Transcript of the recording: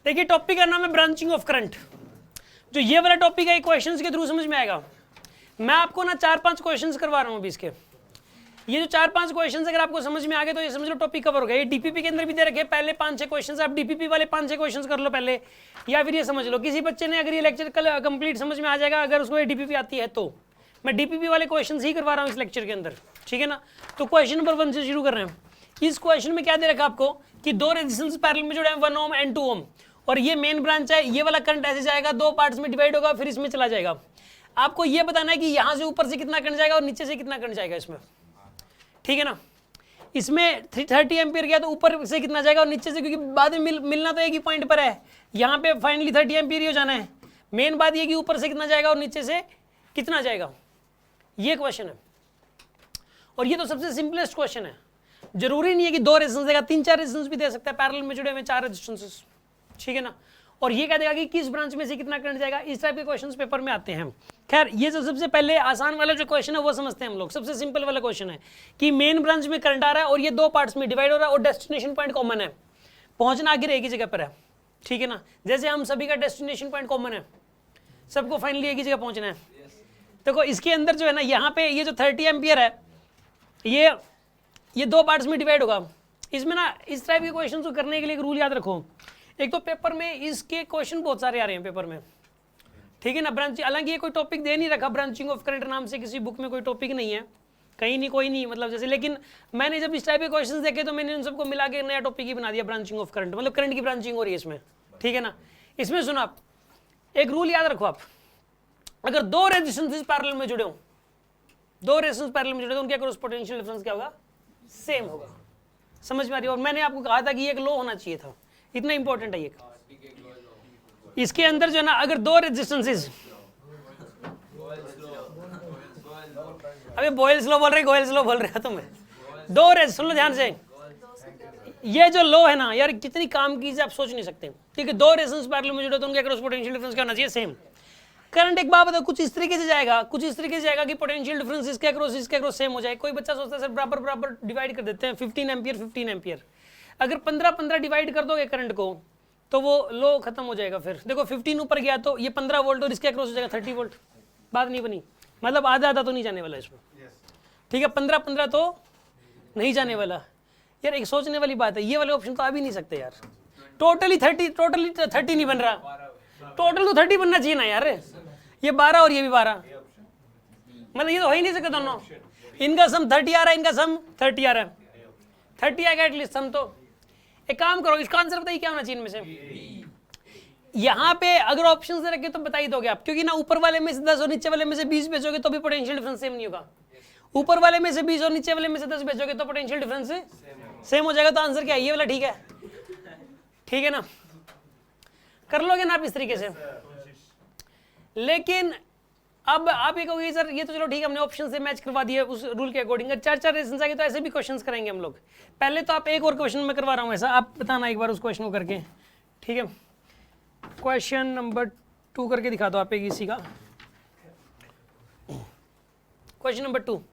देखिए टॉपिक का नाम है ब्रांचिंग ऑफ करंट। जो ये वाला टॉपिक है क्वेश्चंस के थ्रू समझ में आएगा। मैं आपको ना 4-5 क्वेश्चंस करवा रहा हूँ अभी इसके। ये जो 4-5 क्वेश्चंस अगर आपको समझ में आ गए तो ये समझ लो टॉपिक कवर हो गया। ये डीपीपी के अंदर भी दे रखे पहले 5-6 क्वेश्चंस, आप डीपीपी वाले 5-6 क्वेश्चंस कर लो पहले, या फिर ये समझ लो किसी बच्चे ने अगर ये लेक्चर कल कंप्लीट समझ में आ जाएगा, अगर उसको ये डीपीपी आती है तो मैं डीपीपी वाले क्वेश्चंस ही करवा रहा हूँ इस लेक्चर के अंदर, ठीक है ना। तो क्वेश्चन नंबर 1 से शुरू कर रहे हैं। इस क्वेश्चन में क्या दे रखा आपको कि दो रेजिस्टेंस पैरेलल में जुड़े हैं 1 ओम एंड 2 ओम, और ये मेन ब्रांच है। ये वाला करंट ऐसे जाएगा, 2 पार्ट्स में डिवाइड होगा, फिर इसमें चला जाएगा। आपको ये बताना है कि यहाँ से ऊपर से कितना करंट जाएगा और नीचे से कितना करंट जाएगा इसमें, ठीक है ना। इसमें 30 एम्पियर गया तो ऊपर से कितना जाएगा और नीचे से, क्योंकि बाद में मिलना तो एक ही पॉइंट पर है, यहाँ पे फाइनली 30 एम्पियर ही हो जाना है। मेन बात ये कि ऊपर से कितना जाएगा और नीचे से कितना जाएगा, ये क्वेश्चन है। और ये तो सबसे सिंपलेस्ट क्वेश्चन है। जरूरी नहीं है कि 2 रेजिस्टेंस देगा, 3-4 रेजिस्टेंस भी दे सकता है, पैरेलल में जुड़े हुए 4 रेजिस्टेंसेस, ठीक है ना। और ये कह देगा कि किस ब्रांच में से कितना करंट जाएगा। इस टाइप के क्वेश्चंस पेपर में आते हैं। खैर ये जो सबसे पहले आसान वाला जो क्वेश्चन है वो समझते हैं हम लोग। सबसे सिंपल वाला क्वेश्चन है कि मेन ब्रांच में करंट आ रहा है और ये 2 पार्ट्स में डिवाइड हो रहा है और डेस्टिनेशन पॉइंट कॉमन है, पहुंचना आगे एक ही जगह पर है, ठीक है ना। जैसे हम सभी का डेस्टिनेशन पॉइंट कॉमन है, सबको फाइनली एक ही जगह पहुंचना है। देखो इसके अंदर जो है ना, यहाँ पे ये जो 30 एम्पियर है ये 2 पार्ट्स में डिवाइड होगा। इसमें ना इस टाइप के क्वेश्चन को करने के लिए एक रूल याद रखो। एक तो पेपर में इसके क्वेश्चन बहुत सारे आ रहे हैं पेपर में, ठीक है ना। ब्रांचिंग, हालांकि ये कोई टॉपिक दे नहीं रखा ब्रांचिंग ऑफ करंट नाम से, किसी बुक में कोई टॉपिक नहीं है, कहीं नहीं, कोई नहीं, मतलब जैसे। लेकिन मैंने जब इस टाइप के क्वेश्चंस देखे तो मैंने उन सबको मिला के नया टॉपिक ही बना दिया, ब्रांचिंग ऑफ करंट, मतलब करंट की ब्रांचिंग हो रही है इसमें, ठीक है ना। इसमें सुनो आप एक रूल याद रखो आप, अगर 2 रेजिस्टेंसेस पैरेलल में जुड़े हो, 2 रेजिस्टेंस पैरेलल में जुड़े तो उनके अक्रॉस पोटेंशियल डिफरेंस क्या होगा, सेम होगा। समझ में आ रही है। और मैंने आपको कहा था कि ये एक लो होना चाहिए था, इतना इंपॉर्टेंट है ये। इसके अंदर जो है ना, अगर 2 रेजिस्टेंसेस, अबे बॉयल स्लो बोल रहे, गोयल स्लो बोल रहे हो तुम। 2 रेजिस्टेंस, सुन लो ध्यान से, ये जो लो है ना यार, कितनी काम की आप सोच नहीं सकते, ठीक है। 2 रेजिस्टेंस पैरेलल में जुड़े तो उनके अक्रॉस पोटेंशियल डिफरेंस क्या होना चाहिए, सेम। करंट एक बात बताओ, कुछ इस तरीके से जाएगा, कुछ इस तरीके से जाएगा कि पोटेंशियल डिफरेंस इसके अक्रॉस सेम हो जाए। कोई बच्चा सोचता है सर बराबर बराबर डिवाइड कर देते हैं, 15 एम्पियर 15 एम्पियर। अगर 15-15 डिवाइड कर दोगे करंट को तो वो लो खत्म हो जाएगा। फिर देखो 15 ऊपर गया तो ये 15 वोल्ट और इसके अक्रॉस हो जाएगा 30 वोल्ट। बात नहीं बनी, मतलब आधा आधा तो नहीं जाने वाला इसमें, ठीक है। 15-15 तो नहीं जाने वाला यार। एक सोचने वाली बात है, ये वाले ऑप्शन तो आ भी नहीं सकते यार। टोटली 30 नहीं बन रहा, टोटल तो 30 बनना चाहिए ना यार। ये 12 और ये भी 12, मतलब ये तो हो ही नहीं सकते दोनों। इनका सम 30 आ रहा है, इनका सम 30 आ रहा है, 30 आएगा एटलीस्ट सम। तो एक काम करो, इसका आंसर बताइए क्या होना चाहिए इनमें से। यहाँ पे अगर ऑप्शन से रखे तो बता ही दोगे आप, क्योंकि ना ऊपर वाले में से 10 और नीचे वाले में से 20 भेजोगे तो भी पोटेंशियल डिफरेंस सेम नहीं होगा। ऊपर वाले में से 20 और नीचे वाले में से 10 भेजोगे तो पोटेंशियल डिफरेंस सेम हो जाएगा। तो आंसर क्या है, ये वाला, ठीक है, ठीक है ना। कर लोगे ना आप इस तरीके से। लेकिन अब आप ये कहोगे सर ये तो चलो ठीक है, हमने ऑप्शन से मैच करवा दिया उस रूल के अकॉर्डिंग। 4-4 रेजिस्टेंस आ गए तो ऐसे भी क्वेश्चंस करेंगे हम लोग। पहले तो आप एक और क्वेश्चन में करवा रहा हूँ ऐसा, आप बताना एक बार उस क्वेश्चन को करके, ठीक है। क्वेश्चन नंबर 2 करके दिखा दो आप एक इसी का। Question number 2।